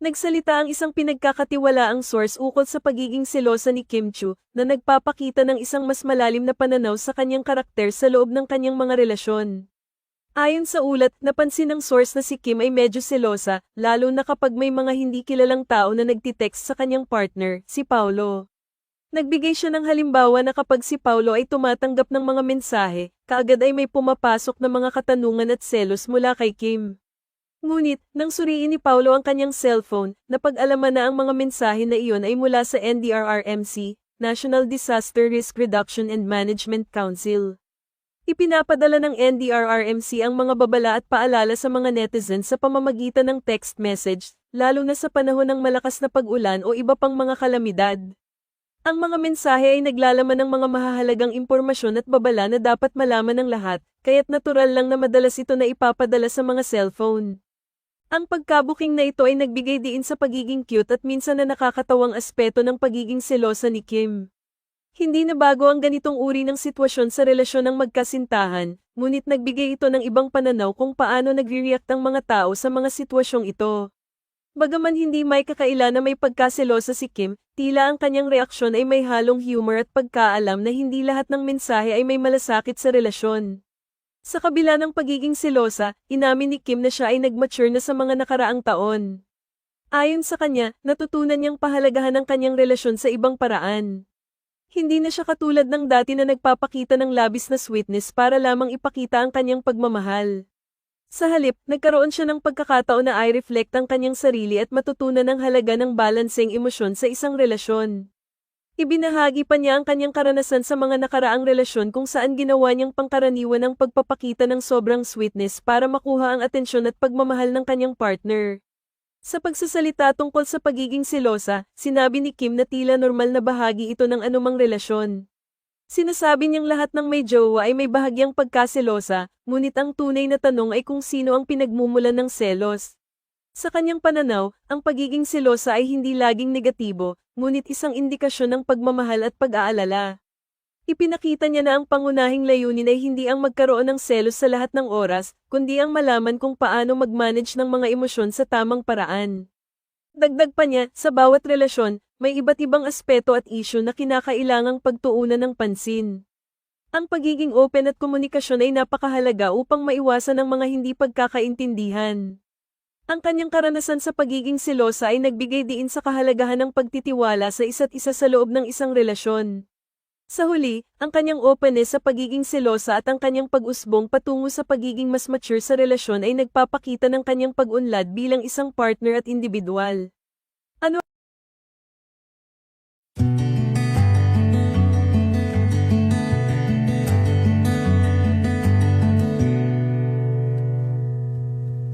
Nagsalita ang isang pinagkakatiwalaang source ukol sa pagiging selosa ni Kim Chu na nagpapakita ng isang mas malalim na pananaw sa kanyang karakter sa loob ng kanyang mga relasyon. Ayon sa ulat, napansin ng source na si Kim ay medyo selosa, lalo na kapag may mga hindi kilalang tao na nagtitext sa kanyang partner, si Paulo. Nagbigay siya ng halimbawa na kapag si Paulo ay tumatanggap ng mga mensahe, kaagad ay may pumapasok na mga katanungan at selos mula kay Kim. Ngunit, nang suriin ni Paulo ang kanyang cellphone, napag-alaman na ang mga mensahe na iyon ay mula sa NDRRMC, National Disaster Risk Reduction and Management Council. Ipinapadala ng NDRRMC ang mga babala at paalala sa mga netizens sa pamamagitan ng text message, lalo na sa panahon ng malakas na pag-ulan o iba pang mga kalamidad. Ang mga mensahe ay naglalaman ng mga mahahalagang impormasyon at babala na dapat malaman ng lahat, kaya't natural lang na madalas ito na ipapadala sa mga cellphone. Ang pagkabuking na ito ay nagbigay diin sa pagiging cute at minsan na nakakatawang aspeto ng pagiging selosa ni Kim. Hindi na bago ang ganitong uri ng sitwasyon sa relasyon ng magkasintahan, ngunit nagbigay ito ng ibang pananaw kung paano nagre-react ang mga tao sa mga sitwasyong ito. Bagaman hindi may kakaila na may pagkaselosa si Kim, tila ang kanyang reaksyon ay may halong humor at pagkaalam na hindi lahat ng mensahe ay may malasakit sa relasyon. Sa kabila ng pagiging selosa, inamin ni Kim na siya ay nag-mature na sa mga nakaraang taon. Ayon sa kanya, natutunan niyang pahalagahan ang kanyang relasyon sa ibang paraan. Hindi na siya katulad ng dati na nagpapakita ng labis na sweetness para lamang ipakita ang kanyang pagmamahal. Sa halip, nagkaroon siya ng pagkakataon na i-reflect ang kanyang sarili at matutunan ang halaga ng balanseng emosyon sa isang relasyon. Ibinahagi pa niya ang kanyang karanasan sa mga nakaraang relasyon kung saan ginawa niyang pangkaraniwan ang pagpapakita ng sobrang sweetness para makuha ang atensyon at pagmamahal ng kanyang partner. Sa pagsasalita tungkol sa pagiging selosa, sinabi ni Kim na tila normal na bahagi ito ng anumang relasyon. Sinasabi niyang lahat ng may jowa ay may bahagyang pagkaselosa, ngunit ang tunay na tanong ay kung sino ang pinagmumulan ng selos. Sa kanyang pananaw, ang pagiging selosa ay hindi laging negatibo, ngunit isang indikasyon ng pagmamahal at pag-aalala. Ipinakita niya na ang pangunahing layunin ay hindi ang magkaroon ng selos sa lahat ng oras, kundi ang malaman kung paano mag-manage ng mga emosyon sa tamang paraan. Dagdag pa niya, sa bawat relasyon, may iba't ibang aspeto at isyu na kinakailangang pagtuunan ng pansin. Ang pagiging open at komunikasyon ay napakahalaga upang maiwasan ang mga hindi pagkakaintindihan. Ang kanyang karanasan sa pagiging selosa ay nagbigay diin sa kahalagahan ng pagtitiwala sa isa't isa sa loob ng isang relasyon. Sa huli, ang kanyang openness sa pagiging selosa at ang kanyang pag-usbong patungo sa pagiging mas mature sa relasyon ay nagpapakita ng kanyang pag-unlad bilang isang partner at individual. Ano